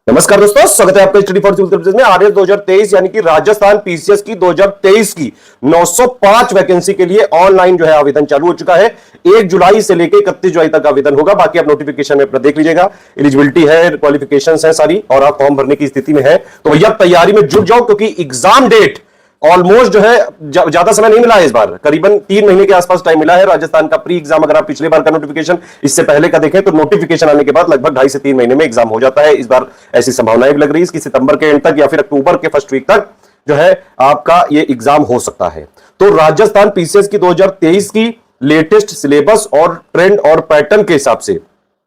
नमस्कार दोस्तों, स्वागत है आपका स्टडी फॉर सिविल सर्विसेज में। आरएस 2023 यानी कि राजस्थान पीसीएस की 2023 की 905 वैकेंसी के लिए ऑनलाइन जो है आवेदन चालू हो चुका है। 1 जुलाई से लेकर 31 जुलाई तक आवेदन होगा। बाकी आप नोटिफिकेशन में अपना देख लीजिएगा, एलिजिबिलिटी है, क्वालिफिकेशंस है सारी, और आप फॉर्म भरने की स्थिति में है तो भैया तैयारी में जुट जाओ, क्योंकि एग्जाम डेट ऑलमोस्ट जो है ज्यादा समय नहीं मिला है। इस बार करीबन 3 महीने के आसपास टाइम मिला है। राजस्थान का प्री एग्जाम, अगर आप पिछले बार का नोटिफिकेशन इससे पहले का देखें तो नोटिफिकेशन आने के बाद लगभग 2.5 से 3 महीने में एग्जाम हो जाता है। इस बार ऐसी संभावनाएं भी लग रही है कि सितंबर के एंड तक या फिर अक्टूबर के फर्स्ट वीक तक जो है आपका ये एग्जाम हो सकता है। तो राजस्थान पीसीएस की 2023 की लेटेस्ट सिलेबस और ट्रेंड और पैटर्न के हिसाब से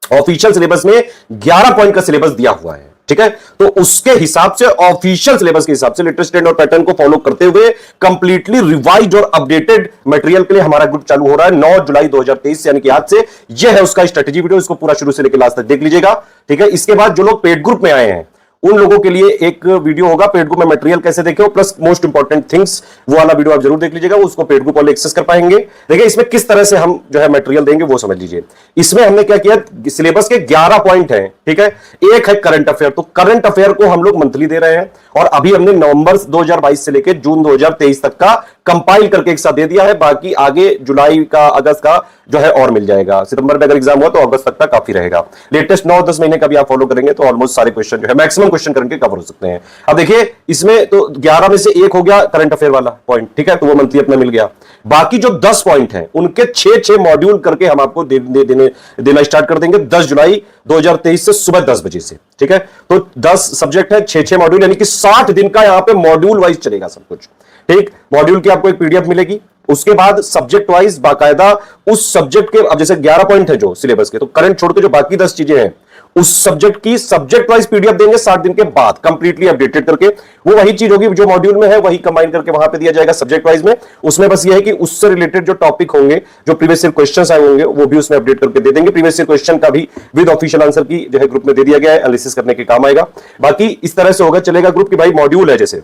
ऑफिशियल सिलेबस में 11 पॉइंट का सिलेबस दिया हुआ है, ठीक है। तो उसके हिसाब से ऑफिशियल सिलेबस के हिसाब से लेटेस्ट ट्रेंड और पैटर्न को फॉलो करते हुए कंप्लीटली रिवाइज और अपडेटेड मटेरियल के लिए हमारा ग्रुप चालू हो रहा है 9 जुलाई 2023 यानी कि आज से। यह है उसका स्ट्रेटेजी वीडियो, इसको पूरा शुरू से लेकर लास्ट तक देख लीजिएगा, ठीक है। इसके बाद जो लोग पेड ग्रुप में आए हैं उन लोगों के लिए एक वीडियो होगा, पेड ग्रुप में मटेरियल कैसे देखें, प्लस मोस्ट इंपॉर्टेंट थिंग्स, वो वाला वीडियो आप जरूर देख लीजिएगा। उसको पेड ग्रुप वाले एक्सेस कर पाएंगे। देखिए इसमें किस तरह से हम जो है मटेरियल देंगे वो समझ लीजिए। इसमें हमने क्या किया, सिलेबस के 11 पॉइंट हैं, ठीक है। एक है करंट अफेयर, तो करंट अफेयर को हम लोग मंथली दे रहे हैं और अभी हमने नवंबर 2022 से लेकर जून 2023 तक का कंपाइल करके एक साथ दे दिया है। बाकी आगे जुलाई का, अगस्त का जो है और मिल जाएगा। सितंबर में अगर एग्जाम हुआ तो अगस्त तक काफी रहेगा। लेटेस्ट 9-10 महीने का भी आप फॉलो करेंगे तो ऑलमोस्ट सारे क्वेश्चन जो है मैक्सिमम क्वेश्चन करके कवर हो सकते हैं। अब देखिए इसमें तो 11 में से एक हो गया करंट अफेयर वाला पॉइंट, ठीक है, तो वो मंथली अपना मिल गया। बाकी जो 10 पॉइंट हैं उनके 6 मॉड्यूल करके हम आपको देना स्टार्ट कर देंगे 10 जुलाई 2023 से सुबह 10 बजे से, ठीक है। तो 10 सब्जेक्ट है, 6 मॉड्यूल, यानी कि 60 दिन का यहां पे मॉड्यूल वाइज चलेगा सब कुछ, ठीक। मॉड्यूल की आपको एक पीडीएफ मिलेगी, उसके बाद सब्जेक्ट वाइज बाकायदा उस सब्जेक्ट के, अब जैसे 11 पॉइंट है जो सिलेबस के, तो करंट छोड़ के जो बाकी 10 चीजें हैं उस सब्जेक्ट की सब्जेक्ट वाइज पीडीएफ देंगे 60 दिन के बाद कंप्लीटली अपडेटेड करके। वो वही चीज होगी जो मॉड्यूल में है वही कंबाइन करके वहां पे दिया जाएगा सब्जेक्ट वाइज में। उसमें बस ये है कि उससे रिलेटेड जो टॉपिक होंगे, जो प्रीवियस ईयर क्वेश्चंस आए होंगे, वो भी उसमें अपडेट करके दे देंगे। प्रीवियस ईयर क्वेश्चन का भी विद ऑफिशियल आंसर की जो है ग्रुप में दे दिया गया है, एनालिसिस करने के काम आएगा। बाकी इस तरह से होगा चलेगा ग्रुप की भाई मॉड्यूल है, जैसे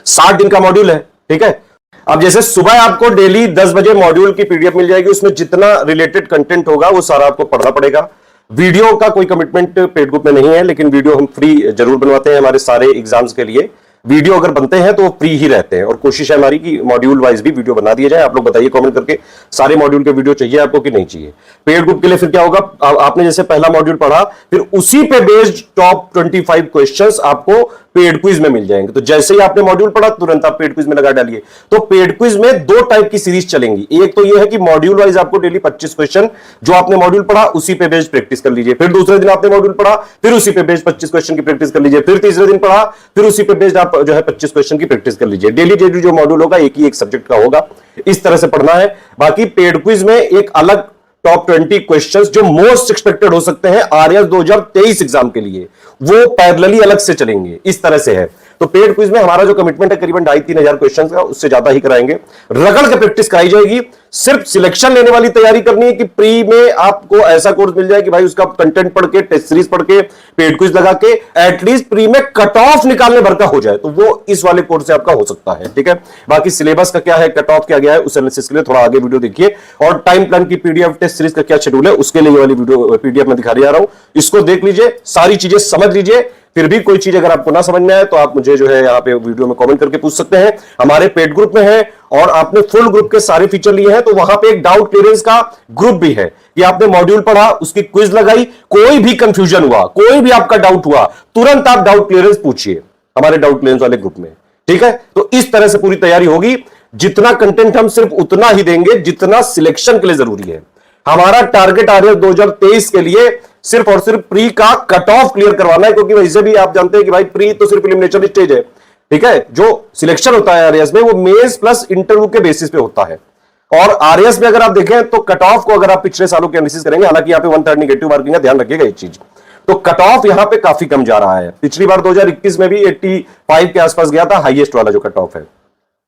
60 दिन का मॉड्यूल है, ठीक है। अब जैसे सुबह आपको डेली 10 बजे मॉड्यूल की पीडीएफ मिल जाएगी, उसमें जितना रिलेटेड कंटेंट होगा वो सारा आपको पढ़ना पड़ेगा। वीडियो का कोई कमिटमेंट पेड ग्रुप में नहीं है, लेकिन वीडियो हम फ्री जरूर बनवाते हैं हमारे सारे एग्जाम्स के लिए। वीडियो अगर बनते हैं तो वो फ्री ही रहते हैं और कोशिश है हमारी कि मॉड्यूल वाइज भी वीडियो बना दिया जाए। आप लोग बताइए कमेंट करके सारे मॉड्यूल के वीडियो चाहिए आपको कि नहीं चाहिए। पेड ग्रुप के लिए फिर क्या होगा, आपने जैसे पहला मॉड्यूल पढ़ा, फिर उसी पे बेस्ड टॉप 25 क्वेश्चंस आपको पेड क्विज में मिल जाएंगे। तो जैसे ही आपने मॉड्यूल पढ़ा तुरंत आप पेड क्विज में लगा डालिए। तो पेड क्विज में 2 टाइप की सीरीज चलेंगी। एक तो ये है कि मॉड्यूल वाइज आपको डेली 25 क्वेश्चन जो आपने मॉड्यूल पढ़ा उसी पे बेस्ड प्रैक्टिस कर लीजिए। फिर दूसरे दिन आपने मॉड्यूल पढ़ा, फिर उसी पे बेस्ड 25 क्वेश्चन की प्रैक्टिस कर लीजिए। फिर तीसरे दिन पढ़ा, फिर उसी पे बेस्ड आप जो है 25 क्वेश्चन की प्रैक्टिस कर लीजिए। डेली डेली जो मॉड्यूल होगा एक ही एक सब्जेक्ट का होगा, इस तरह से पढ़ना है। बाकी पेड क्विज में एक अलग टॉप 20 क्वेश्चंस जो मोस्ट एक्सपेक्टेड हो सकते हैं आरएस 2023 एग्जाम के लिए, वो पैरेलली अलग से चलेंगे, इस तरह से है। तो पेड क्विज में हमारा जो कमिटमेंट है करीबन 2.5-3 हजार क्वेश्चन का, उससे ज्यादा ही कराएंगे। रगड़ के प्रैक्टिस कराई जाएगी। सिर्फ सिलेक्शन लेने वाली तैयारी करनी है कि प्री में आपको ऐसा कोर्स मिल जाए कि भाई उसका कंटेंट पढ़ के, टेस्ट सीरीज पढ़ के, पेड क्विज लगा के एटलीस्ट प्री में कट ऑफ निकालने भर का हो जाए, तो वो इस वाले कोर्स से आपका हो सकता है, ठीक है। बाकी सिलेबस का क्या है, कट ऑफ क्या गया है, उस एनालिसिस के लिए थोड़ा आगे वीडियो देखिए। और टाइम प्लान की पीडीएफ, टेस्ट सीरीज का क्या शेड्यूल है, उसके लिए वाली वीडियो पीडीएफ में दिखा रहा हूं, इसको देख लीजिए, सारी चीजें समझ लीजिए। फिर भी कोई चीज अगर आपको ना समझ में आए तो आप मुझे जो है यहाँ पे वीडियो में कमेंट करके पूछ सकते हैं। हमारे पेड ग्रुप में है और आपने फुल ग्रुप के सारे फीचर लिए हैं, तो वहां पे एक डाउट क्लियरेंस का ग्रुप भी है कि आपने मॉड्यूल पढ़ा, उसकी क्विज लगाई, कोई भी कंफ्यूजन हुआ, कोई भी आपका डाउट हुआ, तुरंत आप डाउट क्लियरेंस पूछिए हमारे डाउट क्लियरेंस वाले ग्रुप में, ठीक है। तो इस तरह से पूरी तैयारी होगी। जितना कंटेंट हम सिर्फ उतना ही देंगे जितना सिलेक्शन के लिए जरूरी है। हमारा टारगेट आरएस 2023 के लिए सिर्फ और सिर्फ प्री का कट ऑफ क्लियर करवाना है, क्योंकि वैसे भी आप जानते हैं कि भाई प्री तो सिर्फ एलिमिनेशन स्टेज है, ठीक है। जो सिलेक्शन होता है आरएस में वो मेंस प्लस इंटरव्यू के बेसिस पे होता है। और आरएस में अगर आप देखें तो कट ऑफ को अगर आप पिछले सालों के एनालिसिस करेंगे, हालांकि यहां पे 1/3 नेगेटिव मार्किंग है, ध्यान रखिएगा एक चीज, तो कट ऑफ यहां पे काफी कम जा रहा है। पिछली बार 2021 में भी 85 के आसपास गया था, हाईएस्ट वाला जो कट ऑफ है।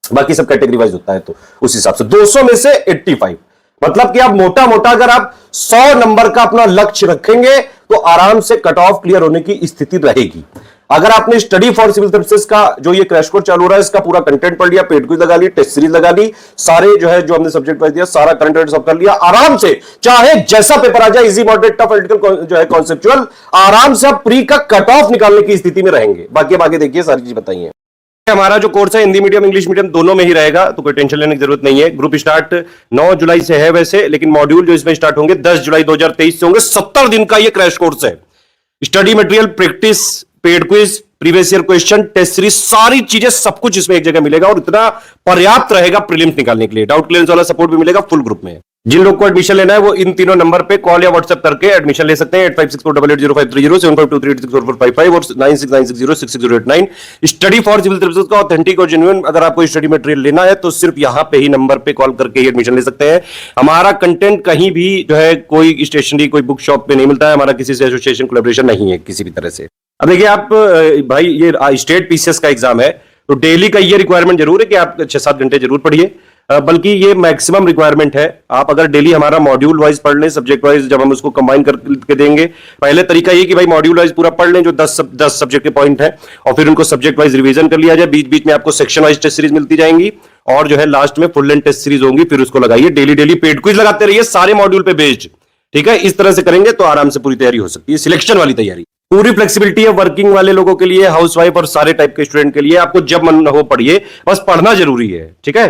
बाकी सब कैटेगरी वाइज होता है, तो उस हिसाब से 200 में से 85, मतलब कि आप मोटा मोटा अगर आप 100 नंबर का अपना लक्ष्य रखेंगे तो आराम से कट ऑफ क्लियर होने की स्थिति रहेगी। अगर आपने स्टडी फॉर सिविल सर्विसेज का जो ये क्रैश कोर्स चालू हो रहा है, इसका पूरा कंटेंट पढ़ लिया, पेड क्विज लगा ली, टेस्ट सीरीज लगा ली, सारे जो है जो हमने सब्जेक्ट वाइज दिया, सारा करंट सब कर लिया, आराम से चाहे जैसा पेपर आ जाए, इजी मॉडरेट टफ पॉलिटिकल जो है कॉन्सेप्चुअल, आराम से आप प्री का कट ऑफ निकालने की स्थिति में रहेंगे। बाकी अब आगे देखिए सारी चीज बताइए। हमारा जो कोर्स है हिंदी मीडियम इंग्लिश मीडियम दोनों में ही रहेगा, तो कोई टेंशन लेने की जरूरत नहीं है। ग्रुप स्टार्ट 9 जुलाई से है वैसे, लेकिन मॉड्यूल जो इसमें स्टार्ट होंगे 10 जुलाई 2023 से होंगे। 70 दिन का ये क्रैश कोर्स है। Study material, practice, paid quiz, previous year question, test series, सारी चीजें सब कुछ इसमें एक जगह मिलेगा और इतना पर्याप्त रहेगा प्रीलिम्स निकालने के लिए। डाउट क्लियरेंस वाला सपोर्ट भी मिलेगा फुल ग्रुप में। जिन लोग को एडमिशन लेना है वो इन तीनों नंबर पे कॉल या व्हाट्सएप करके एडमिशन ले सकते हैं। 8564880530, 7523864455 और 9696066089। स्टडी फॉर सिविल सर्विसेज का ऑथेंटिक और जेन्युइन अगर आपको स्टडी मटेरियल लेना है तो सिर्फ यहां पे ही नंबर पे कॉल करके ही एडमिशन ले सकते हैं। हमारा कंटेंट कहीं भी जो है कोई स्टेशनरी कोई बुक शॉप पे नहीं मिलता है, हमारा किसी से एसोसिएशन कोलैबोरेशन नहीं है किसी भी तरह से। अब देखिए आप भाई, ये स्टेट पीसीएस का एग्जाम है तो डेली का ये रिक्वायरमेंट जरूर है कि आप 6-7 घंटे जरूर पढ़िए, बल्कि ये मैक्सिमम रिक्वायरमेंट है। आप अगर डेली हमारा मॉड्यूल वाइज पढ़ लें, सब्जेक्ट वाइज जब हम उसको कंबाइन करके देंगे, पहले तरीका ये कि भाई मॉड्यूल वाइज पूरा पढ़ लें जो 10 सब्जेक्ट के पॉइंट है, और फिर उनको सब्जेक्ट वाइज रिवीजन कर लिया जाए। बीच बीच में आपको सेक्शन वाइज टेस्ट सीरीज मिलती जाएंगी और जो है लास्ट में फुल लेंथ टेस्ट सीरीज होंगी, फिर उसको लगाइए। डेली डेली पेड क्विज लगाते रहिए सारे मॉड्यूल पे बेस्ड, ठीक है। इस तरह से करेंगे तो आराम से पूरी तैयारी हो सकती है, सिलेक्शन वाली तैयारी। पूरी फ्लेक्सिबिलिटी है वर्किंग वाले लोगों के लिए, हाउसवाइफ और सारे टाइप के स्टूडेंट के लिए। आपको जब मन हो पढ़िए, बस पढ़ना जरूरी है, ठीक है।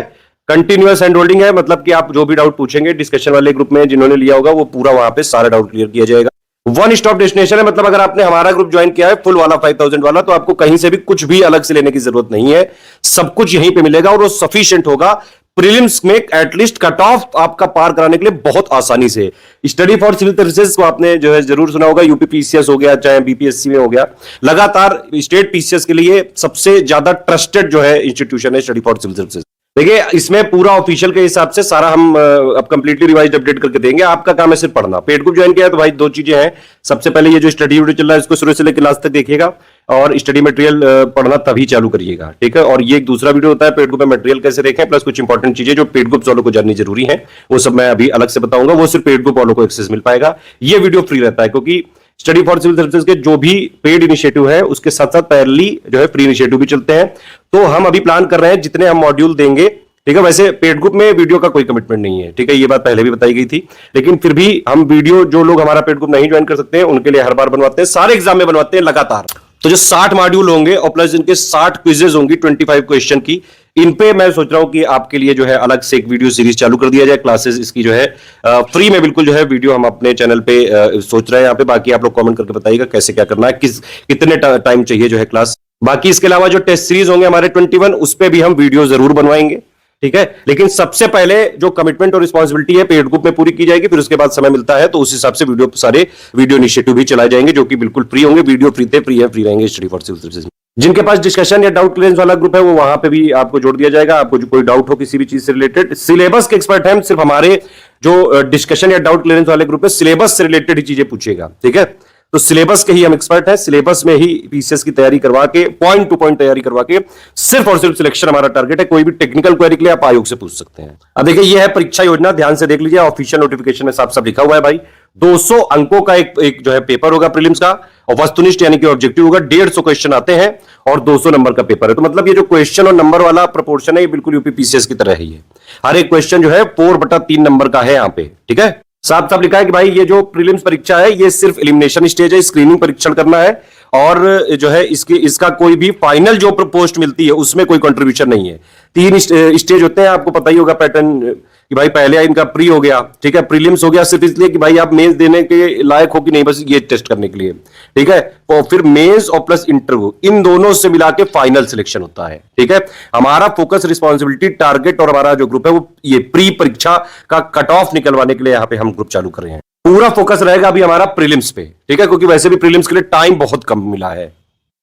कंटिन्यूअस हैंड होल्डिंग है, मतलब कि आप जो भी डाउट पूछेंगे डिस्कशन वाले ग्रुप में जिन्होंने लिया होगा वो पूरा वहां पे सारा डाउट क्लियर किया जाएगा। वन स्टॉप डेस्टिनेशन है, मतलब अगर आपने हमारा ग्रुप ज्वाइन किया है फुल वाला 5000 वाला, तो आपको कहीं से भी कुछ भी अलग से लेने की जरूरत नहीं है, सब कुछ यहीं पे मिलेगा और वो सफिशिएंट होगा प्रीलिम्स में एटलीस्ट कट ऑफ आपका पार कराने के लिए बहुत आसानी से। स्टडी फॉर सिविल सर्विसेज को आपने जो है जरूर सुना होगा, यूपी पीसीएस हो गया चाहे बीपीएससी में हो गया, लगातार स्टेट पीसीएस के लिए सबसे ज्यादा ट्रस्टेड जो है इंस्टीट्यूशन है स्टडी फॉर सिविल सर्विसेज। देखिए इसमें पूरा ऑफिशियल के हिसाब से सारा हम अब कंप्लीटली रिवाइज अपडेट करके देंगे। आपका काम है सिर्फ पढ़ना। पेड ग्रुप ज्वाइन किया है तो भाई 2 चीजें हैं। सबसे पहले ये जो स्टडी वीडियो चल रहा है इसको शुरू से लेकर लास्ट तक देखिएगा और स्टडी मटेरियल पढ़ना तभी चालू करिएगा, ठीक है। और ये एक दूसरा वीडियो होता है पेड ग्रुप में मटेरियल कैसे देखें, प्लस कुछ इंपॉर्टेंट चीजें जो पेड ग्रुप वालों को जाननी जरूरी है, वो सब मैं अभी अलग से बताऊंगा। वो सिर्फ पेड ग्रुप वालों को एक्सेस मिल पाएगा। ये वीडियो फ्री रहता है क्योंकि स्टडी फॉर सिविल सर्विसेज के जो भी पेड इनिशिएटिव है उसके साथ साथ पैरेलली जो है फ्री इनिशिएटिव भी चलते हैं। तो हम अभी प्लान कर रहे हैं जितने हम मॉड्यूल देंगे, ठीक है। वैसे पेड ग्रुप में वीडियो का कोई कमिटमेंट नहीं है, ठीक है, ये बात पहले भी बताई गई थी, लेकिन फिर भी हम वीडियो जो लोग हमारा पेड ग्रुप नहीं ज्वाइन कर सकते हैं उनके लिए हर बार बनवाते हैं, सारे एग्जाम में बनवाते हैं लगातार। तो जो 60 मॉड्यूल होंगे और प्लस इनके 60 क्विजेज होंगी 25 क्वेश्चन की, इन पे मैं सोच रहा हूं कि आपके लिए जो है अलग से एक वीडियो सीरीज चालू कर दिया जाए। क्लासेस इसकी जो है फ्री में बिल्कुल जो है वीडियो हम अपने चैनल पे सोच रहे हैं यहाँ पे। बाकी आप लोग कमेंट करके बताइएगा कैसे क्या करना है, कितने टाइम चाहिए जो है क्लास। बाकी इसके अलावा जो टेस्ट सीरीज होंगे हमारे 21 उस पे भी हम वीडियो जरूर बनवाएंगे, ठीक है। लेकिन सबसे पहले जो कमिटमेंट और रिस्पांसिबिलिटी है पेड ग्रुप में पूरी की जाएगी, फिर उसके बाद समय मिलता है तो उस हिसाब से सारे वीडियो इनिशिएटिव भी चलाए जाएंगे जो कि बिल्कुल फ्री होंगे। वीडियो फ्री फ्री रहेंगे स्टडी फॉर सिविल सर्विसेज। जिनके पास डिस्कशन या डाउट क्लियरेंस वाला ग्रुप है वो वहां पे भी आपको जोड़ दिया जाएगा। आपको जो कोई डाउट हो किसी भी चीज से रिलेटेड, सिलेबस के एक्सपर्ट हैं, सिर्फ हमारे जो डिस्कशन या डाउट क्लियरेंस वाले ग्रुप है सिलेबस से रिलेटेड ही चीजें पूछिएगा, ठीक है। तो सिलेबस के ही हम एक्सपर्ट हैं, सिलेबस में ही पीसीएस की तैयारी करवा के पॉइंट टू पॉइंट तैयारी करवा के सिर्फ और सिर्फ सिलेक्शन हमारा टारगेट है। कोई भी टेक्निकल क्वेरी के लिए आप आयोग से पूछ सकते हैं। अब देखिए ये है परीक्षा योजना, ध्यान से देख लीजिए, ऑफिशियल नोटिफिकेशन में साफ साफ लिखा हुआ है भाई 200 अंकों का एक जो है पेपर होगा प्रीलिम्स का, और वस्तुनिष्ठ यानी कि ऑब्जेक्टिव होगा। 150 क्वेश्चन आते हैं और 200 नंबर का पेपर है। तो मतलब ये जो क्वेश्चन और नंबर वाला प्रोपोर्शन है ये बिल्कुल यूपी पीसीएस की तरह ही है। हर एक क्वेश्चन जो है 4/3 नंबर का है यहाँ पे, ठीक है। साफ साफ लिखा है कि भाई ये जो प्रीलिम्स परीक्षा है ये सिर्फ एलिमिनेशन स्टेज है, स्क्रीनिंग परीक्षण करना है, और जो है इसका कोई भी फाइनल जो पोस्ट मिलती है उसमें कोई कंट्रीब्यूशन नहीं है। 3 स्टेज होते हैं, आपको पता ही होगा पैटर्न कि भाई पहले इनका प्री हो गया, ठीक है, प्रीलिम्स हो गया सिर्फ इसलिए कि भाई आप मेंस देने के लायक हो कि नहीं, बस ये टेस्ट करने के लिए, ठीक है। और फिर मेंस और प्लस इंटरव्यू, इन दोनों से मिला के फाइनल सिलेक्शन होता है, ठीक है। हमारा फोकस, रिस्पॉन्सिबिलिटी, टारगेट और हमारा जो ग्रुप है वो ये प्री परीक्षा का कट ऑफ निकलवाने के लिए यहाँ पे हम ग्रुप चालू कर रहे हैं। पूरा फोकस रहेगा अभी हमारा प्रीलिम्स पे, ठीक है, क्योंकि वैसे भी प्रीलिम्स के लिए टाइम बहुत कम मिला है।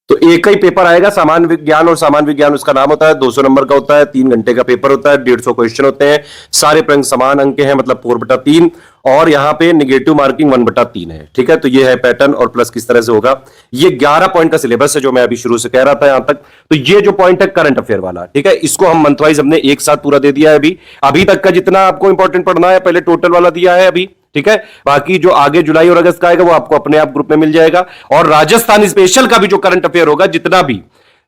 तो एक ही पेपर आएगा, सामान्य विज्ञान, और सामान्य विज्ञान उसका नाम होता है, 200 नंबर का होता है, 3 घंटे का पेपर होता है, 150 क्वेश्चन होते हैं, सारे प्रश्न समान अंक के हैं, मतलब 4/3, और यहाँ पे निगेटिव मार्किंग 1/3 है, ठीक है। तो ये है पैटर्न और प्लस किस तरह से होगा। ये 11 पॉइंट का सिलेबस है जो मैं अभी शुरू से कह रहा था यहां तक। तो ये जो पॉइंट है करंट अफेयर वाला, ठीक है, इसको हम मंथ वाइज हमने एक साथ पूरा दे दिया है। अभी तक का जितना आपको इंपॉर्टेंट पढ़ना है पहले टोटल वाला दिया है अभी, ठीक है। बाकी जो आगे जुलाई और अगस्त का आएगा वो आपको अपने आप ग्रुप में मिल जाएगा। और राजस्थान स्पेशल का भी जो करंट अफेयर होगा, जितना भी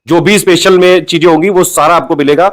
जो भी स्पेशल में चीजें होंगी वो सारा आपको मिलेगा।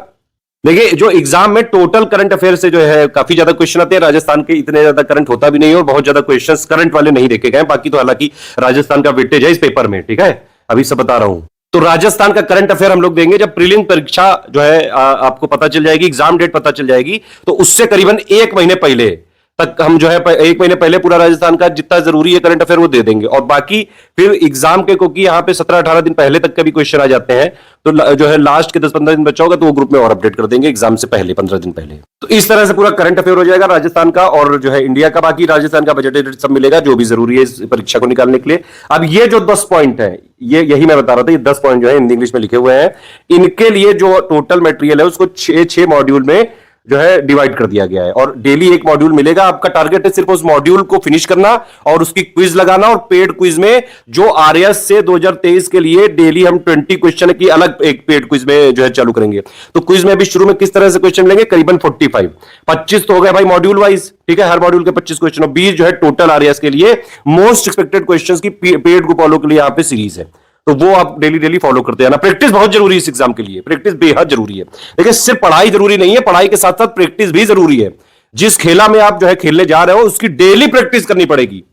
देखिए, जो एग्जाम में टोटल करंट अफेयर से जो है काफी ज्यादा क्वेश्चन आते हैं, राजस्थान के इतने ज्यादा करंट होता भी नहीं है और बहुत ज्यादा क्वेश्चंस करंट वाले नहीं देखे गए। बाकी तो हालांकि राजस्थान का वेटेज है इस पेपर में, ठीक है, अभी सब बता रहा हूं। तो राजस्थान का करंट अफेयर हम लोग देंगे जब प्रीलिम परीक्षा जो है आपको पता चल जाएगी, एग्जाम डेट पता चल जाएगी, तो उससे करीबन 1 महीने पहले तक हम जो है 1 महीने पहले पूरा राजस्थान का जितना जरूरी है करंट अफेयर वो दे देंगे। और बाकी फिर एग्जाम के, क्योंकि यहाँ पे 17-18 दिन पहले तक के भी क्वेश्चन आ जाते हैं, तो जो है लास्ट के 10-15 दिन बचा होगा तो वो ग्रुप में और अपडेट कर देंगे एग्जाम से पहले 15 दिन पहले। तो इस तरह से पूरा करंट अफेयर हो जाएगा राजस्थान का और जो है इंडिया का। बाकी राजस्थान का बजट सब मिलेगा जो भी जरूरी है इस परीक्षा को निकालने के लिए। अब ये जो 10 पॉइंट है, ये यही मैं बता रहा था, ये 10 पॉइंट जो है हिंदी इंग्लिश में लिखे हुए हैं, इनके लिए जो टोटल मटेरियल है उसको 6 मॉड्यूल में जो है डिवाइड कर दिया गया है और डेली एक मॉड्यूल मिलेगा। आपका टारगेट है सिर्फ उस मॉड्यूल को फिनिश करना और उसकी क्विज लगाना। और पेड क्विज में जो आरएस से 2023 के लिए डेली हम 20 क्वेश्चन की अलग एक पेड क्विज में जो है चालू करेंगे। तो क्विज में भी शुरू में किस तरह से क्वेश्चन लेंगे, करीबन 25 तो हो गया भाई मॉड्यूल वाइज, ठीक है, हर मॉड्यूल के 25 क्वेश्चन और 20 जो है टोटल आरएस के लिए मोस्ट एक्सपेक्टेड क्वेश्चंस की पेड ग्रुप वालों के लिए यहां पे सीरीज है। तो वो आप डेली फॉलो करते हैं ना। प्रैक्टिस बहुत जरूरी है इस एग्जाम के लिए, प्रैक्टिस बेहद जरूरी है। देखिए, सिर्फ पढ़ाई जरूरी नहीं है, पढ़ाई के साथ साथ प्रैक्टिस भी जरूरी है। जिस खेला में आप जो है खेलने जा रहे हो उसकी डेली प्रैक्टिस करनी पड़ेगी,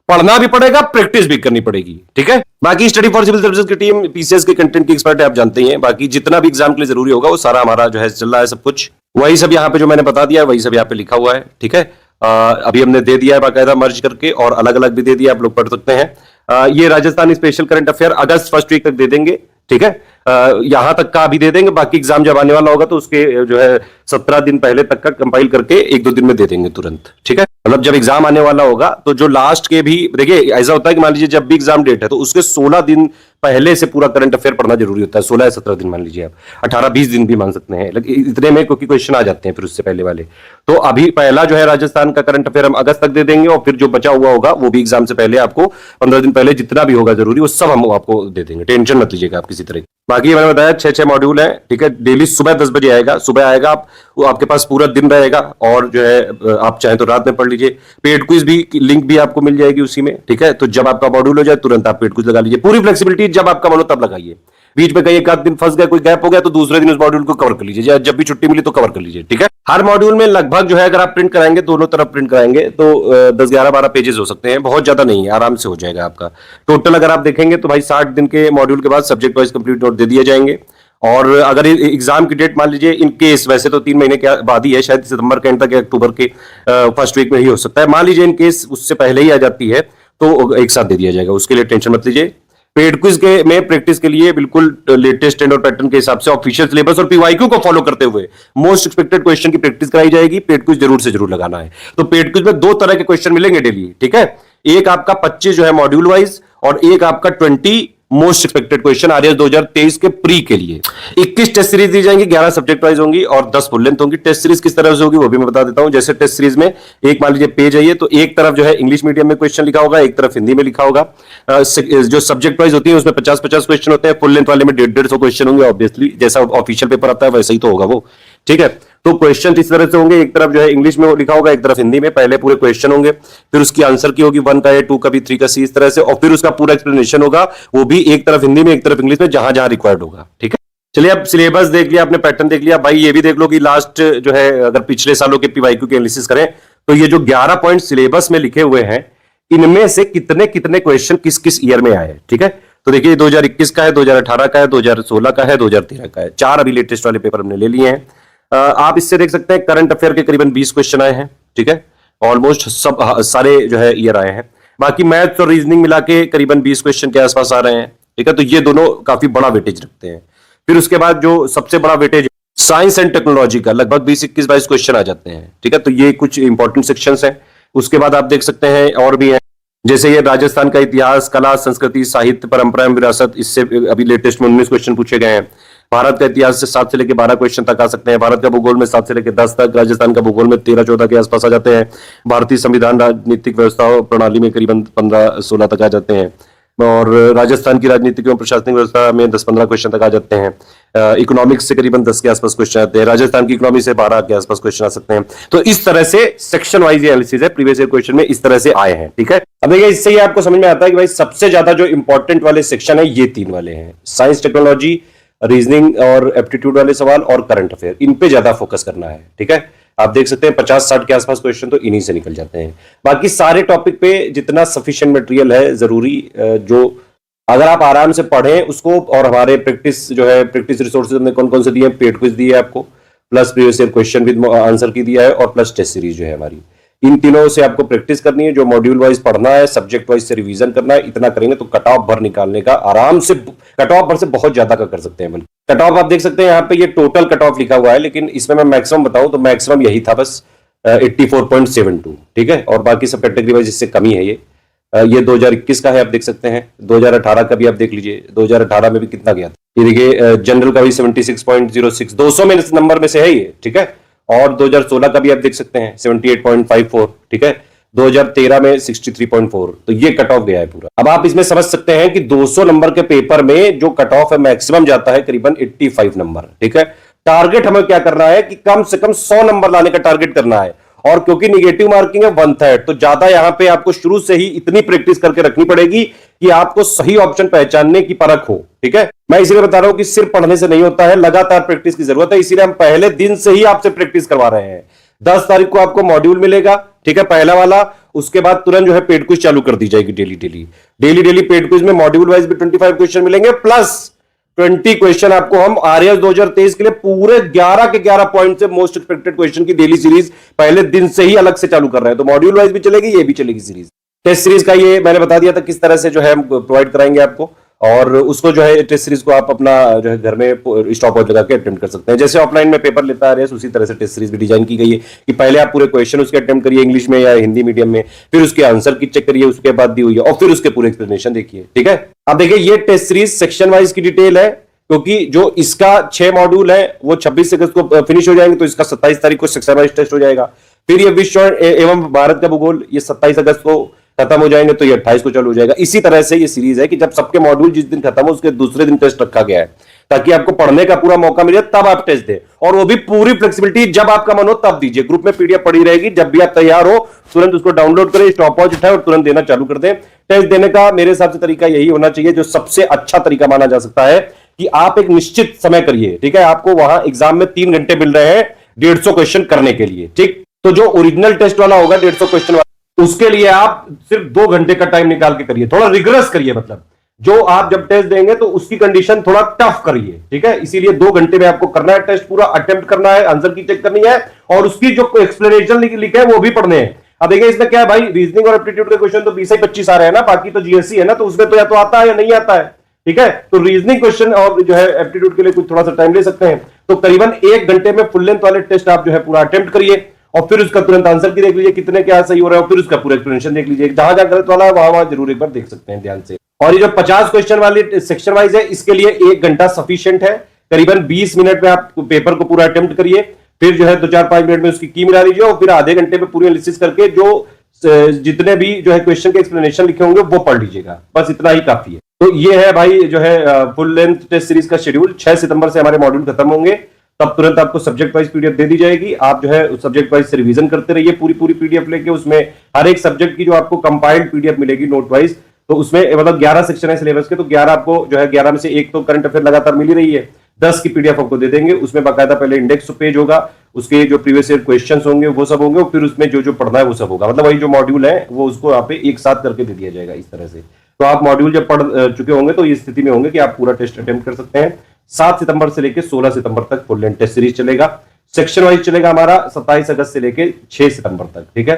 पढ़ना भी पड़ेगा, प्रैक्टिस भी करनी पड़ेगी, ठीक है। बाकी स्टडी फॉर सिविल सर्विसेज की टीम पीसीएस के कंटेंट की एक्सपर्ट है, आप जानते ही हैं। बाकी जितना भी एग्जाम के लिए जरूरी होगा वो सारा हमारा जो है चल रहा है, सब कुछ वही सब यहाँ पे जो मैंने बता दिया है वही सब यहाँ पे लिखा हुआ है, ठीक है। अभी हमने दे दिया है बाकायदा मर्ज करके और अलग अलग भी दे दिया, आप लोग पढ़ सकते हैं। ये राजस्थान स्पेशल करंट अफेयर अगस्त फर्स्ट वीक तक दे देंगे, ठीक है। यहां तक का भी दे देंगे, बाकी एग्जाम जब आने वाला होगा तो उसके जो है 17 दिन पहले तक का कंपाइल करके 1-2 दिन में दे देंगे तुरंत, ठीक है। मतलब जब एग्जाम आने वाला होगा तो जो लास्ट के भी, देखिए ऐसा होता है कि मान लीजिए जब भी एग्जाम डेट है तो उसके 16 दिन पहले से पूरा करंट अफेयर पढ़ना जरूरी होता है। 16 या 17 दिन मान लीजिए, आप 18-20 दिन भी मान सकते हैं, लेकिन इतने में क्योंकि क्वेश्चन आ जाते हैं फिर उससे पहले वाले। तो अभी पहला जो है राजस्थान का करंट अफेयर हम अगस्त तक दे देंगे और फिर जो बचा हुआ होगा वो भी एग्जाम से पहले आपको 15 दिन पहले जितना भी होगा जरूरी वो सब हम आपको दे देंगे, टेंशन मत लीजिएगा आप किसी तरह। बाकी मैंने बताया 6 मॉड्यूल है, ठीक है। डेली सुबह 10 बजे आएगा, सुबह आएगा आप, वो आपके पास पूरा दिन रहेगा और जो है आप चाहें तो रात में पढ़ लीजिए। पेड क्विज भी लिंक भी आपको मिल जाएगी उसी में, ठीक है। तो जब आपका मॉड्यूल हो जाए तुरंत आप पेड क्विज लगा लीजिए, पूरी फ्लेक्सिबिलिटी, जब आपका मन हो तब लगाइए। बीच में कहीं एक आध दिन फंस गया, कोई गैप हो गया तो दूसरे दिन उस मॉड्यूल को कवर कर लीजिए, जब भी छुट्टी मिली तो कवर कर लीजिए, ठीक है। हर मॉड्यूल में लगभग जो है अगर आप प्रिंट कराएंगे, दोनों तरफ प्रिंट कराएंगे तो 10-11-12 पेजेस हो सकते हैं, बहुत ज्यादा नहीं है, आराम से हो जाएगा आपका। टोटल अगर आप देखेंगे तो भाई 60 दिन के मॉड्यूल के बाद सब्जेक्ट वाइज कंप्लीट नोट दे दिए जाएंगे। और अगर एग्जाम की डेट मान लीजिए इन केस, वैसे तो 3 महीने के बाद ही है, शायद सितंबर के एंड तक या अक्टूबर के फर्स्ट वीक में ही हो सकता है, मान लीजिए इन केस उससे पहले ही आ जाती है तो एक साथ दे दिया जाएगा, उसके लिए टेंशन मत लीजिए। पेड क्विज के में प्रैक्टिस के लिए बिल्कुल लेटेस्ट ट्रेंड और पैटर्न के हिसाब से ऑफिशियल सिलेबस और पीवाईक्यू को फॉलो करते हुए मोस्ट एक्सपेक्टेड क्वेश्चन की प्रैक्टिस कराई जाएगी। पेड क्विज जरूर से जरूर लगाना है। तो पेड क्विज में 2 तरह के क्वेश्चन मिलेंगे डेली, ठीक है। एक आपका 25 जो है मॉड्यूल वाइज और एक आपका 20 मोस्ट एक्सपेक्टेड क्वेश्चन आरएस 2023 के प्री के लिए। 21 टेस्ट सीरीज दी जाएंगी, 11 सब्जेक्ट वाइज होंगी और 10 फुल लेंथ होंगी। टेस्ट सीरीज किस तरह से होगी वो भी मैं बता देता हूं। जैसे टेस्ट सीरीज में एक मान लीजिए पेज है ये, तो एक तरफ जो है इंग्लिश मीडियम में क्वेश्चन लिखा होगा, एक तरफ हिंदी में लिखा होगा। जो सब्जेक्ट वाइज होती है उसमें 50-50 क्वेश्चन होते हैं, फुल लेंथ वाले में 150-150 क्वेश्चन होंगे। ऑब्वियसली जैसा ऑफिशियल पेपर आता है वैसे ही तो होगा वो, ठीक है। तो क्वेश्चन इस तरह से होंगे, एक तरफ जो है इंग्लिश में लिखा होगा, एक तरफ हिंदी में। पहले पूरे क्वेश्चन होंगे, फिर उसकी आंसर की होगी 1 का ए, 2 का बी, 3 का सी, इस तरह से, और फिर उसका पूरा एक्सप्लेनेशन होगा, वो भी एक तरफ हिंदी में एक तरफ इंग्लिश में, जहां जहां रिक्वायर्ड होगा, ठीक है। चलिए, अब सिलेबस देख लिया आपने, पैटर्न देख लिया भाई। ये भी देख लो कि लास्ट जो है अगर पिछले सालों के पीवाईक्यू के एनालिसिस करें तो ये जो 11 पॉइंट सिलेबस में लिखे हुए हैं इनमें से कितने कितने क्वेश्चन किस किस ईयर में आए, ठीक है। तो देखिए 2021 का है, 2018 का है, 2016 का है, 2013 का है। 4 अभी लेटेस्ट वाले पेपर हमने ले लिए हैं। आप इससे देख सकते हैं करंट अफेयर के करीबन 20 क्वेश्चन आए हैं, ठीक है। ऑलमोस्ट सब सारे जो है ईयर आए हैं। बाकी मैथ्स और रीजनिंग मिला के करीबन 20 क्वेश्चन के आसपास आ रहे हैं, ठीक है। तो ये दोनों काफी बड़ा वेटेज रखते हैं। फिर उसके बाद जो सबसे बड़ा वेटेज साइंस एंड टेक्नोलॉजी का, लगभग 20-21-22 क्वेश्चन आ जाते हैं, ठीक है। तो ये कुछ इंपॉर्टेंट सेक्शंस हैं। उसके बाद आप देख सकते हैं और भी हैं, जैसे ये राजस्थान का इतिहास, कला, संस्कृति, साहित्य, परंपरा एवं विरासत, इससे अभी लेटेस्ट में 19 क्वेश्चन पूछे गए हैं। भारत का इतिहास से 7 से लेकर 12 क्वेश्चन तक आ सकते हैं। भारत का भूगोल में 7 से लेकर 10 तक, राजस्थान का भूगोल में 13-14 के आसपास आ जाते हैं। भारतीय संविधान राजनीतिक व्यवस्था प्रणाली में करीबन 15-16 तक आ जाते हैं। और राजस्थान की राजनीतिक एवं प्रशासनिक व्यवस्था में 10-15 क्वेश्चन तक आ जाते हैं। इकोनॉमिक्स से करीबन 10 के आसपास क्वेश्चन आते हैं, राजस्थान की इकोनॉमी से 12 के आसपास क्वेश्चन आ सकते हैं। तो इस तरह से सेक्शन वाइज एनालिसिस है, प्रीवियस ईयर क्वेश्चन में इस तरह से आए हैं। ठीक है, अब देखिए इससे ही आपको समझ में आता है कि भाई सबसे ज्यादा जो इंपॉर्टेंट वाले सेक्शन है ये 3 वाले हैं, साइंस टेक्नोलॉजी, रीजनिंग और एप्टीट्यूड वाले सवाल और करंट अफेयर, इन पे ज्यादा फोकस करना है। ठीक है, आप देख सकते हैं 50-60 के आसपास क्वेश्चन तो इन्हीं से निकल जाते हैं। बाकी सारे टॉपिक पे जितना सफिशिएंट मटेरियल है जरूरी, जो अगर आप आराम से पढ़ें उसको, और हमारे प्रैक्टिस जो है, प्रैक्टिस रिसोर्सेज हमने कौन कौन से दिए हैं, पेड क्विज दिए है आपको, plus previous year question with answer की दिया है, और प्लस टेस्ट सीरीज जो है हमारी, इन तीनों से आपको प्रैक्टिस करनी है। जो मॉड्यूल वाइज पढ़ना है, सब्जेक्ट वाइज से रिवीजन करना है, इतना करेंगे तो कट ऑफ भर निकालने का आराम से, कट ऑफ भर से बहुत ज्यादा का कर सकते हैं। बल्कि कट ऑफ आप देख सकते हैं यहाँ पे, ये टोटल कट ऑफ लिखा हुआ है, लेकिन इसमें मैं मैक्सिमम बताऊं तो मैक्सिमम यही था बस 84.72। ठीक है, और बाकी सब कैटेगरी वाइज इससे कमी है। ये 2021 का है, आप देख सकते हैं। 2018 का भी आप देख लीजिए, 2018 में भी कितना गया था, ये देखिए जनरल का भी 76.06, 200 में नंबर में से है ये। ठीक है, और 2016 का भी आप देख सकते हैं 78.54। ठीक है, 2013 में 63.4, तो ये कट ऑफ गया है पूरा। अब आप इसमें समझ सकते हैं कि 200 नंबर के पेपर में जो कट ऑफ है मैक्सिमम जाता है करीबन 85 नंबर। ठीक है, टारगेट हमें क्या करना है कि कम से कम 100 नंबर लाने का टारगेट करना है, और क्योंकि निगेटिव मार्किंग है 1/3, तो ज्यादा यहां पे आपको शुरू से ही इतनी प्रैक्टिस करके रखनी पड़ेगी कि आपको सही ऑप्शन पहचानने की परख हो। ठीक है, मैं इसीलिए बता रहा हूं कि सिर्फ पढ़ने से नहीं होता है, लगातार प्रैक्टिस की जरूरत है। इसीलिए हम पहले दिन से ही आपसे प्रैक्टिस करवा रहे हैं। 10 तारीख को आपको मॉड्यूल मिलेगा, ठीक है, पहला वाला। उसके बाद तुरंत जो है पेड क्विज चालू कर दी जाएगी, डेली पेड क्विज में मॉड्यूल वाइज भी 25 क्वेश्चन मिलेंगे, प्लस 20 क्वेश्चन आपको हम आरएएस 2023 के लिए पूरे 11 के 11 पॉइंट से मोस्ट एक्सपेक्टेड क्वेश्चन की डेली सीरीज पहले दिन से ही अलग से चालू कर रहे हैं। तो मॉड्यूल वाइज भी चलेगी, ये भी चलेगी सीरीज। टेस्ट सीरीज का ये मैंने बता दिया था किस तरह से जो है हम प्रोवाइड कराएंगे आपको, और उसको जो है टेस्ट सीरीज को आप अपना जो है घर में स्टॉप वॉच लगा के अटेम्प्ट कर सकते हैं। जैसे ऑफलाइन में पेपर लेता है उसी तरह से टेस्ट सीरीज भी डिजाइन की गई है कि पहले आप पूरे क्वेश्चन उसके अटेम्प्ट करिए इंग्लिश में या हिंदी मीडियम में, फिर उसके आंसर की चेक करिए, उसके बाद दी हुई है, और फिर उसके पूरे एक्सप्लेनेशन देखिए। ठीक है, अब देखिए ये टेस्ट सीरीज सेक्शन वाइज की डिटेल है, क्योंकि जो इसका 6 मॉड्यूल है वो 26 अगस्त को फिनिश हो जाएंगे, तो इसका 27 तारीख को सेक्शन वाइज टेस्ट हो जाएगा। फिर ये विश्व एवं भारत का भूगोल ये 27 अगस्त को खत्म हो जाएंगे, तो ये 28 को चालू हो जाएगा। इसी तरह से ये सीरीज है कि जब सबके मॉड्यूल जिस दिन खत्म हो उसके दूसरे दिन टेस्ट रखा गया है, ताकि आपको पढ़ने का पूरा मौका मिले, तब आप टेस्ट दें, और वो भी पूरी फ्लेक्सिबिलिटी, जब आपका मन हो तब दीजिए। ग्रुप में पीडीएफ पड़ी रहेगी, जब भी आप तैयार हो तुरंत उसको डाउनलोड करें, स्टॉप वॉच उठाएं और तुरंत देना चालू कर दें। टेस्ट देने का मेरे हिसाब से तरीका यही होना चाहिए, जो सबसे अच्छा तरीका माना जा सकता है, कि आप एक निश्चित समय करिए। ठीक है, आपको वहां एग्जाम में 3 घंटे मिल रहे हैं 150 क्वेश्चन करने के लिए। ठीक, तो जो ओरिजिनल टेस्ट वाला होगा 150 क्वेश्चन वाला, उसके लिए आप सिर्फ 2 घंटे का टाइम निकाल के करिए, थोड़ा रिगरस करिए। मतलब जो आप जब टेस्ट देंगे तो उसकी कंडीशन थोड़ा टफ करिए। ठीक है, इसीलिए 2 घंटे में आपको करना है टेस्ट, पूरा अटेम्प्ट करना है, आंसर की चेक करनी है, और उसकी जो एक्सप्लेनेशन लिखे हैं वो भी पढ़ने हैं। अब देखिए इसमें क्या है भाई, रीजनिंग और एप्टीट्यूड के क्वेश्चन तो 20-25 आ रहे हैं ना, बाकी तो जीएससी है ना, तो उसमें तो या तो आता है या नहीं आता है। ठीक है, तो रीजनिंग क्वेश्चन और जो है एप्टीट्यूड के लिए कुछ थोड़ा सा टाइम ले सकते हैं, तो करीबन 1 घंटे में फुल लेंथ वाले टेस्ट आप जो है पूरा अटेम्प्ट करिए, और फिर उसका तुरंत आंसर की देख लीजिए कितने क्या सही हो रहा है, और फिर उसका पूरा एक्सप्लेनेशन देख लीजिए। जहां जहां गलत वाला है वहां जरूर एक बार देख सकते हैं ध्यान से। और ये जो 50 क्वेश्चन वाली सेक्शन वाइज है, इसके लिए 1 घंटा सफिशिएंट है। करीबन 20 मिनट में आप पेपर को पूरा अटेम्प्ट करिए, फिर जो है 2-4-5 मिनट में उसकी की मिला लीजिए, और फिर आधे घंटे में पूरी एनालिसिस करके जो जितने भी जो है क्वेश्चन के एक्सप्लेनेशन लिखे होंगे वो पढ़ लीजिएगा, बस इतना ही काफी है। तो ये है भाई जो है फुल लेंथ टेस्ट सीरीज का शेड्यूल। 6 सितंबर से हमारे मॉड्यूल खत्म होंगे, तब तुरंत आपको सब्जेक्ट वाइज पीडीएफ दे दी जाएगी। आप जो है सब्जेक्ट वाइज से रिवीजन करते रहिए, पूरी पीडीएफ लेके, उसमें हर एक सब्जेक्ट की जो आपको कंपाइल्ड पीडीएफ मिलेगी नोट वाइज, तो उसमें मतलब 11 सेक्शन है सिलेबस के, तो 11 आपको जो है 11 में से एक तो करंट अफेयर लगातार मिल ही रही है, 10 की पीडीएफ आपको दे देंगे। उसमें बाकायदा पहले इंडेक्स पेज होगा, उसके जो प्रीवियस ईयर क्वेश्चंस होंगे वो सब होंगे, और फिर उसमें जो जो पढ़ना है वो सब होगा। मतलब वही जो मॉड्यूल है वो उसको यहाँ पे एक साथ करके दे दिया जाएगा इस तरह से। तो आप मॉड्यूल जब पढ़ चुके होंगे तो इस स्थिति में होंगे कि आप पूरा टेस्ट अटेम्प्ट कर सकते हैं। 7 सितंबर से लेकर 16 सितंबर तक फुल लेंथ टेस्ट सीरीज चलेगा। सेक्शन वाइज चलेगा हमारा 27 अगस्त से लेकर 6 सितंबर तक। ठीक है,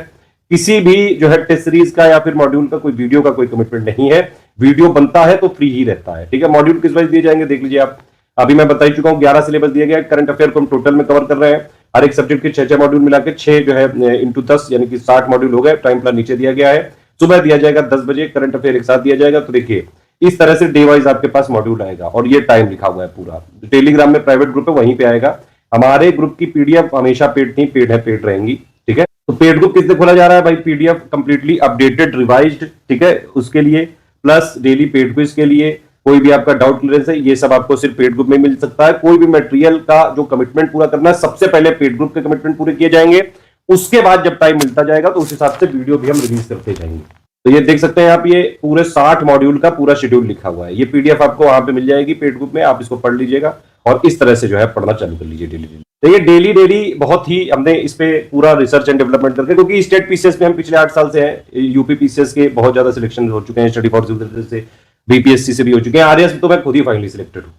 किसी भी जो है टेस्ट सीरीज का या फिर मॉड्यूल का कोई वीडियो का कोई कमिटमेंट नहीं है, वीडियो बनता है तो फ्री ही रहता है। ठीक है, मॉड्यूल किस वाइज दिए जाएंगे देख लीजिए आप। अभी मैं बता ही चुका हूं 11 सिलेबस दिया गया, करंट अफेयर को हम टोटल में कवर कर रहे हैं। हर एक सब्जेक्ट के 6 मॉड्यूल मिला के 6 जो है इंटू 10 यानी कि 60 मॉड्यूल हो गए। टाइम प्लान नीचे दिया गया है, सुबह दिया जाएगा 10 बजे, करंट अफेयर एक साथ दिया जाएगा। तो देखिए इस तरह से डे वाइज आपके पास मॉड्यूल आएगा, और ये टाइम लिखा हुआ है पूरा। टेलीग्राम में प्राइवेट ग्रुप है वहीं पे आएगा। हमारे ग्रुप की पीडीएफ हमेशा पेड नहीं, पेड है, पेड रहेंगी। ठीक है, तो पेड ग्रुप किससे खोला जा रहा है भाई, पीडीएफ कंप्लीटली अपडेटेड रिवाइज्ड, ठीक है, उसके लिए, प्लस डेली पेड क्विज के लिए, कोई भी आपका डाउट क्लियरेंस है, ये सब आपको सिर्फ पेड ग्रुप में मिल सकता है। कोई भी मटेरियल का जो कमिटमेंट पूरा करना है, सबसे पहले पेड ग्रुप के कमिटमेंट पूरे किए जाएंगे, उसके बाद जब टाइम मिलता जाएगा तो उस हिसाब से वीडियो भी हम रिलीज करते जाएंगे। तो ये देख सकते हैं आप, ये पूरे 60 मॉड्यूल का पूरा शेड्यूल लिखा हुआ है। ये पीडीएफ आपको वहां पे मिल जाएगी पेड ग्रुप में, आप इसको पढ़ लीजिएगा और इस तरह से जो है पढ़ना चालू कर लीजिए डेली डेली। तो ये डेली डेली बहुत ही हमने इस पे पूरा रिसर्च एंड डेवलपमेंट करके, क्योंकि स्टेट पीसीएस में हम पिछले 8 साल से हैं, यूपी पीसीएस के बहुत ज्यादा सिलेक्शन हो चुके हैं, स्टडी फॉर सिविल से, बीपीएससी से भी हो चुके हैं, आरएएस में तो मैं खुद ही फाइनली सिलेक्टेड हूँ।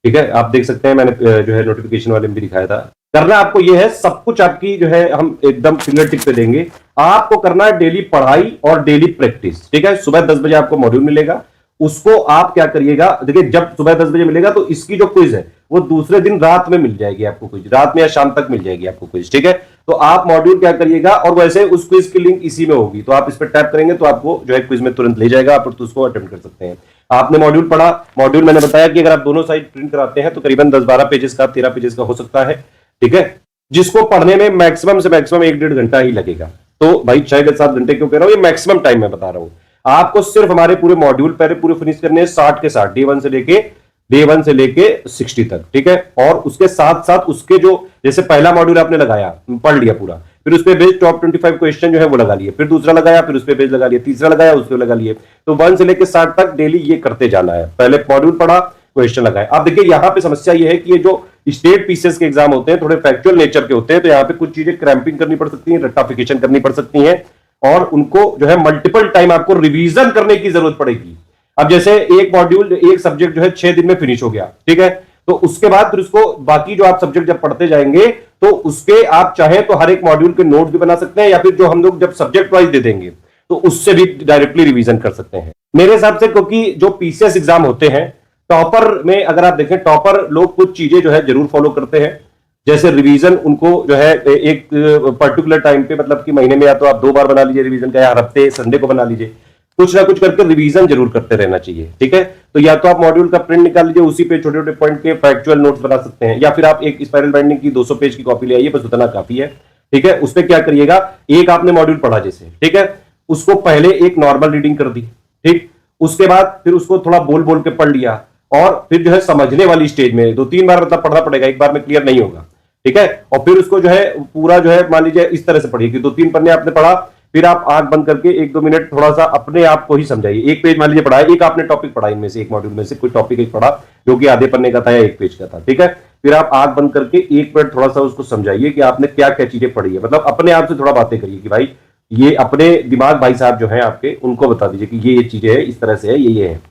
ठीक है, आप देख सकते हैं, मैंने जो है नोटिफिकेशन वाले में भी दिखाया था। करना आपको ये है, सब कुछ आपकी जो है हम एकदम फिंगर टिप पे देंगे। आपको करना है डेली पढ़ाई और डेली प्रैक्टिस। ठीक है, सुबह 10 बजे आपको मॉड्यूल मिलेगा, उसको आप क्या करिएगा, देखिए जब सुबह 10 बजे मिलेगा तो इसकी जो क्विज है वो दूसरे दिन रात में मिल जाएगी आपको, क्विज रात में या शाम तक मिल जाएगी आपको क्विज। ठीक है, तो आप मॉड्यूल क्या करिएगा, और वैसे उस क्विज की लिंक इसी में होगी, तो आप इस पर टैप करेंगे तो आपको जो है क्विज में तुरंत ले जाएगा, आप उसको अटेम्प्ट कर सकते हैं। आपने मॉड्यूल पढ़ा, मॉड्यूल मैंने बताया कि अगर आप दोनों साइड प्रिंट कराते हैं तो करीबन 10-12 पेजेस का, 13 पेजेस का हो सकता है। ठीक है, जिसको पढ़ने में मैक्सिमम से मैक्सिमम 1-1.5 घंटा ही लगेगा। तो भाई 6-7 घंटे क्यों कह रहा हूं, ये मैक्सिमम टाइम मैं बता रहा हूं। आपको सिर्फ हमारे पूरे मॉड्यूल पहले पूरे फिनिश करने हैं 60 के 60, डे 1 से लेके 60 तक। ठीक है, और उसके साथ साथ उसके जो, जैसे पहला मॉड्यूल आपने लगाया, पढ़ लिया पूरा, फिर उस पे बेस्ड टॉप 25 क्वेश्चन जो है वो लगा लिए, फिर दूसरा लगाया, फिर उस पे बेस्ड लगा लिए, तीसरा लगाया, उस पे लगा लिए। तो 1 से लेके 60 तक डेली ये करते जाना है। पहले मॉड्यूल पढ़ा, क्वेश्चन लगाए। आप देखिए यहाँ पे समस्या ये है कि ये जो स्टेट पीसीएस के एग्जाम होते हैं थोड़े फैक्चुअल नेचर के होते हैं, तो यहाँ पे कुछ चीजें क्रैम्पिंग करनी पड़ सकती है, रट्टाफिकेशन करनी पड़ सकती है, और उनको जो है मल्टीपल टाइम आपको रिवीजन करने की जरूरत पड़ेगी। अब जैसे एक मॉड्यूल, एक सब्जेक्ट जो है 6 दिन में फिनिश हो गया, ठीक है, तो उसके बाद फिर उसको बाकी जो आप सब्जेक्ट जब पढ़ते जाएंगे तो उसके आप चाहे तो हर एक मॉड्यूल के नोट्स भी बना सकते हैं, या फिर जो हम लोग जब सब्जेक्ट वाइज दे देंगे तो उससे भी डायरेक्टली रिवीजन कर सकते हैं मेरे हिसाब से। क्योंकि जो पीसीएस एग्जाम होते हैं, टॉपर में अगर आप देखें, टॉपर लोग कुछ चीजें जो है जरूर फॉलो करते हैं, जैसे रिवीजन उनको जो है एक पर्टिकुलर टाइम पे, मतलब कि महीने में या तो आप 2 बार बना लीजिए रिवीजन का, या हफ्ते संडे को बना लीजिए, कुछ ना कुछ करके रिवीजन जरूर करते रहना चाहिए। ठीक है, तो या तो आप मॉड्यूल का प्रिंट निकाल लीजिए, उसी पे छोटे छोटे पॉइंट के फैक्चुअल नोट्स बना सकते हैं, या फिर आप एक स्पाइरल बाइंडिंग की 200 पेज की कॉपी ले आइए, बस उतना काफी है। ठीक है, उसमें क्या करिएगा, एक आपने मॉड्यूल पढ़ा जैसे, ठीक है, उसको पहले एक नॉर्मल रीडिंग कर दी, ठीक, उसके बाद फिर उसको थोड़ा बोल बोल के पढ़ लिया, और फिर जो है समझने वाली स्टेज में 2-3 बार मतलब पढ़ना पड़ेगा, एक बार में क्लियर नहीं होगा। ठीक है, और फिर उसको जो है पूरा जो है मान लीजिए इस तरह से पढ़िए कि 2-3 पन्ने आपने पढ़ा, फिर आप आंख बंद करके 1-2 मिनट थोड़ा सा अपने आप को ही समझाइए। एक पेज मान लीजिए पढ़ा है, एक आपने टॉपिक पढ़ा, इनमें से एक मॉड्यूल में से कोई टॉपिक एक पढ़ा जो कि आधे पन्ने का था या 1 पेज का था। ठीक है, फिर आप आंख बंद करके 1 मिनट थोड़ा सा उसको समझाइए कि आपने क्या क्या चीजें पढ़ी है, मतलब अपने आप से थोड़ा बातें करिए कि भाई ये अपने दिमाग भाई साहब जो है आपके, उनको बता दीजिए कि ये चीजें है, इस तरह से है, ये है।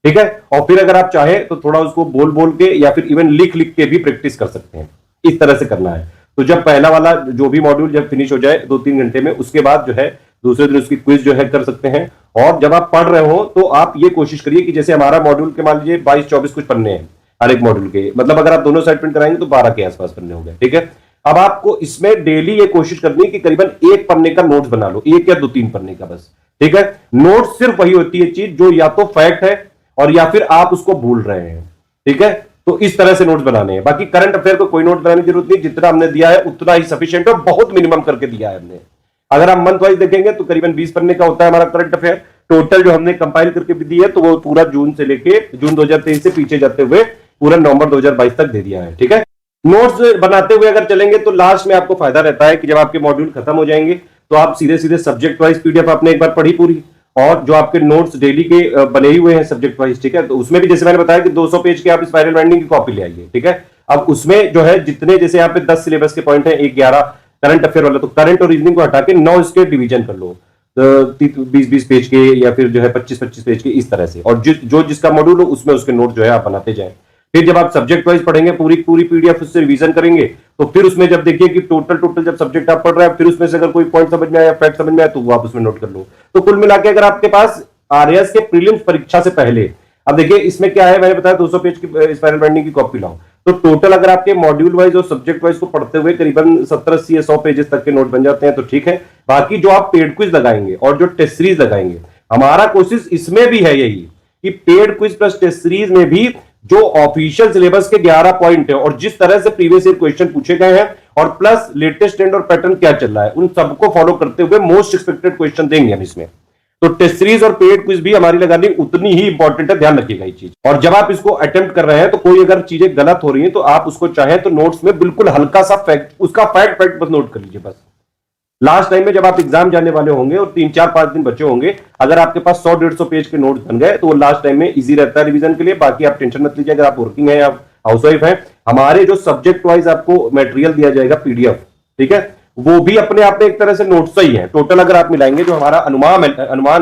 ठीक है, और फिर अगर आप चाहें तो थोड़ा उसको बोल बोल के या फिर इवन लिख लिख के भी प्रैक्टिस कर सकते हैं, इस तरह से करना है। तो जब पहला वाला जो भी मॉड्यूल जब फिनिश हो जाए 2-3 घंटे में, उसके बाद जो है दूसरे दिन उसकी क्विज जो है कर सकते हैं। और जब आप पढ़ रहे हो तो आप ये कोशिश करिए कि जैसे हमारा मॉड्यूल के मान लीजिए 22-24 कुछ पन्ने हैं हर एक मॉड्यूल के, मतलब अगर आप दोनों साइड प्रिंट कराएंगे तो 12 के आसपास पन्ने हो गए। ठीक है, अब आपको इसमें डेली ये कोशिश करनी है कि करीबन 1 पन्ने का नोट्स बना लो, 1 या 2-3 पन्ने का बस। ठीक है, नोट्स सिर्फ वही होती है चीज जो या तो फैक्ट है और या फिर आप उसको भूल रहे हैं। ठीक है, तो इस तरह से नोट्स बनाने हैं। बाकी करंट अफेयर को कोई नोट बनाने की जरूरत नहीं, जितना हमने दिया है उतना ही सफिशिएंट है, बहुत मिनिमम करके दिया है हमने। अगर आप मंथ वाइज देखेंगे तो करीबन 20 पन्ने का होता है हमारा करंट अफेयर टोटल, जो हमने कंपाइल करके भी दी है, तो वो पूरा जून से लेके जून 2023 से पीछे जाते हुए पूरा नवंबर 2022 तक दे दिया है। ठीक है, नोट्स बनाते हुए अगर चलेंगे तो लास्ट में आपको फायदा रहता है कि जब आपके मॉड्यूल खत्म हो जाएंगे तो आप सीधे सीधे सब्जेक्ट वाइज पीडीएफ आपने एक बार पढ़ी पूरी, और जो आपके नोट्स डेली के बने ही हुए हैं सब्जेक्ट वाइज, ठीक है, तो उसमें भी जैसे मैंने बताया कि 200 पेज के आप स्पाइरल बाइंडिंग की कॉपी ले आइए। ठीक है, अब उसमें जो है जितने, जैसे यहाँ पे 10 सिलेबस के पॉइंट है, 11 करंट अफेयर वाला, तो करंट और रीजनिंग को हटा के 9 इसके डिवीजन कर लो, 20-20 पेज के या फिर जो है 25-25 पेज के, इस तरह से, और जो जिसका मॉड्यूल हो उसमें उसके नोट जो है आप बनाते जाएं। फिर जब आप सब्जेक्ट वाइज पढ़ेंगे पूरी पीडीएफ उससे रिवीजन करेंगे, तो फिर उसमें जब देखिए कि टोटल जब सब्जेक्ट आप पढ़ रहे हैं, फिर उसमें से अगर कोई पॉइंट समझ में आया, फैक्ट समझ में आया, तो वो आप उसमें नोट कर लो। तो कुल मिला के अगर आपके पास आरएएस के प्रीलिम्स परीक्षा से पहले, अब देखिए इसमें क्या है, मैंने बताया 200 पेज की स्पाइरल बाइंडिंग की कॉपी लाओ, तो टोटल अगर आपके मॉड्यूल वाइज और सब्जेक्ट वाइज को पढ़ते हुए करीबन 70-80 या 100 पेजेस तक के नोट बन जाते हैं, तो ठीक है। बाकी जो आप पेड क्विज लगाएंगे और जो टेस्ट सीरीज लगाएंगे, हमारा कोशिश इसमें भी है यही कि paid quiz plus test series में भी जो ऑफिशियल सिलेबस के 11 पॉइंट है और जिस तरह से प्रीवियस ईयर क्वेश्चन पूछे गए हैं और प्लस लेटेस्ट ट्रेंड और पैटर्न क्या चल रहा है, उन सबको फॉलो करते हुए मोस्ट एक्सपेक्टेड क्वेश्चन देंगे हम इसमें। तो टेस्ट सीरीज और पेड क्विज भी हमारी लगानी उतनी ही इंपॉर्टेंट है, ध्यान रखिएगा ये चीज। और जब आप इसको अटेम्प्ट कर रहे हैं तो कोई अगर चीजें गलत हो रही हैं तो आप उसको चाहें तो नोट्स में बिल्कुल हल्का सा फैक्ट, उसका फैक्ट बस नोट कर लीजिए बस। लास्ट टाइम में जब आप एग्जाम जाने वाले होंगे और 3-4-5 दिन बचे होंगे, अगर आपके पास 100-150 पेज के नोट्स बन गए तो वो लास्ट टाइम में इजी रहता है रिवीजन के लिए। बाकी आप टेंशन मत लीजिए, अगर आप वर्किंग है या हाउसवाइफ है, हमारे जो सब्जेक्ट वाइज आपको मटेरियल दिया जाएगा पीडीएफ, ठीक है, वो भी अपने आप में एक तरह से नोट्स ही है। टोटल अगर आप मिलाएंगे जो हमारा अनुमान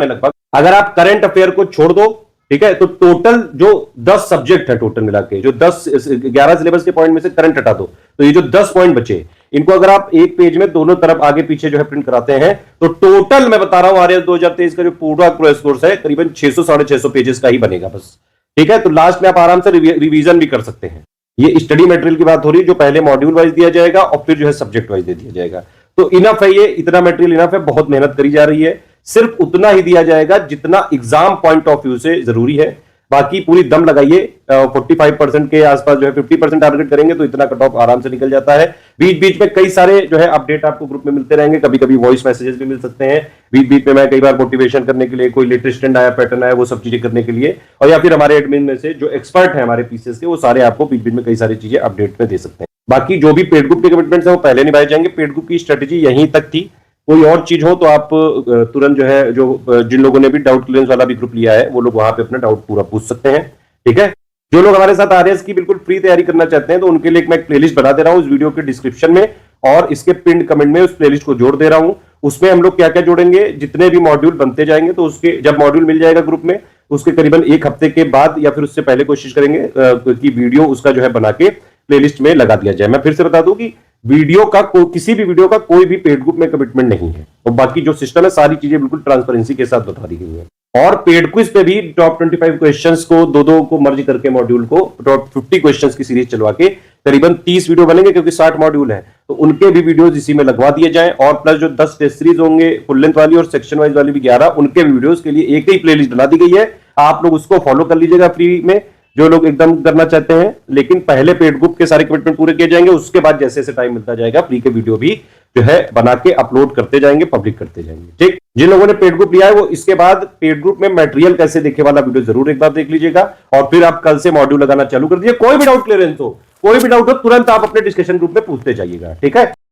है लगभग, अगर आप करंट अफेयर को छोड़ दो, ठीक है, तो टोटल जो 10 सब्जेक्ट है टोटल मिला के, जो 11 सिलेबस के पॉइंट में से करंट हटा दो, तो ये जो 10 पॉइंट बचे, इनको अगर आप एक पेज में दोनों तरफ आगे पीछे जो है प्रिंट कराते हैं तो टोटल मैं बता रहा हूं आरएस 2023 का जो पूरा क्रैश कोर्स है करीबन 600-650 पेजेस का ही बनेगा बस, ठीक है। तो लास्ट में आप आराम से रिवीजन भी कर सकते हैं। ये स्टडी मटेरियल की बात हो रही है जो पहले मॉड्यूल वाइज दिया जाएगा और फिर जो है सब्जेक्ट वाइज दे दिया जाएगा। तो इनफ है, ये इतना मटेरियल इनफ है, बहुत मेहनत करी जा रही है, सिर्फ उतना ही दिया जाएगा जितना एग्जाम पॉइंट ऑफ व्यू से जरूरी है। बाकी पूरी दम लगाइए, 45% के आसपास जो है 50% टारगेट करेंगे तो इतना कट ऑफ आराम से निकल जाता है। बीच बीच में कई सारे जो है अपडेट आपको ग्रुप में मिलते रहेंगे, कभी कभी वॉइस मैसेजेस भी मिल सकते हैं बीच बीच में। मैं कई बार मोटिवेशन करने के लिए, कोई लेटेस्ट ट्रेंड आया, पैटर्न आया, वो सब चीजें करने के लिए, और या फिर हमारे एडमिन में से जो एक्सपर्ट है हमारे पीसीएस के, वो सारे आपको बीच बीच में कई सारी चीजें अपडेट में दे सकते हैं। बाकी जो भी पेड ग्रुप के कमिटमेंट्स है वो पहले निभाए जाएंगे। पेड ग्रुप की स्ट्रेटेजी यहीं तक थी, कोई और चीज हो तो आप तुरंत जो है, जो जिन लोगों ने भी डाउट क्लियरेंस वाला भी ग्रुप लिया है वो लोग वहां पे अपना डाउट पूरा पूछ सकते हैं, ठीक है। जो लोग हमारे साथ आरएस की बिल्कुल फ्री तैयारी करना चाहते हैं तो उनके लिए मैं एक प्लेलिस्ट बना दे रहा हूं इस वीडियो के डिस्क्रिप्शन में, और इसके पिन कमेंट में उस प्लेलिस्ट को जोड़ दे रहा हूं। उसमें हम लोग क्या क्या जोड़ेंगे, जितने भी मॉड्यूल बनते जाएंगे तो उसके जब मॉड्यूल मिल जाएगा ग्रुप में, उसके करीबन 1 हफ्ते के बाद या फिर उससे पहले कोशिश करेंगे कि वीडियो उसका जो है बना के प्लेलिस्ट में लगा दिया जाए। मैं फिर से बता दूं कि वीडियो का किसी भी वीडियो का कोई भी पेड ग्रुप में कमिटमेंट नहीं है, और बाकी जो सिस्टम है सारी चीजें बिल्कुल ट्रांसपेरेंसी के साथ बता दी गई है। और पेड क्विज पे भी टॉप 25 क्वेश्चंस को दो को मर्ज करके मॉड्यूल को टॉप 50 क्वेश्चंस की सीरीज चलवा के करीबन 30 वीडियो बनेंगे, क्योंकि 60 मॉड्यूल है तो उनके भी वीडियोस इसी में लगवा दिए जाएं। और प्लस जो 10 टेस्ट सीरीज होंगे फुल लेंथ वाली और सेक्शन वाइज वाली भी 11, उनके वीडियोस के लिए एक ही प्लेलिस्ट बना दी गई है। आप लोग उसको फॉलो कर लीजिएगा फ्री में, जो लोग एकदम करना चाहते हैं। लेकिन पहले पेड ग्रुप के सारे कमिटमेंट पूरे किए जाएंगे, उसके बाद जैसे जैसे टाइम मिलता जाएगा फ्री के वीडियो भी जो है बना के अपलोड करते जाएंगे, पब्लिक करते जाएंगे, ठीक। जिन लोगों ने पेड ग्रुप लिया है वो इसके बाद पेड ग्रुप में मटेरियल कैसे देखे वाला वीडियो जरूर एक बार देख लीजिएगा, और फिर आप कल से मॉड्यूल लगाना चालू कर दीजिए। कोई भी डाउट क्लियरेंस हो, कोई भी डाउट हो, तुरंत आप अपने डिस्कशन ग्रुप में पूछते जाइएगा, ठीक है।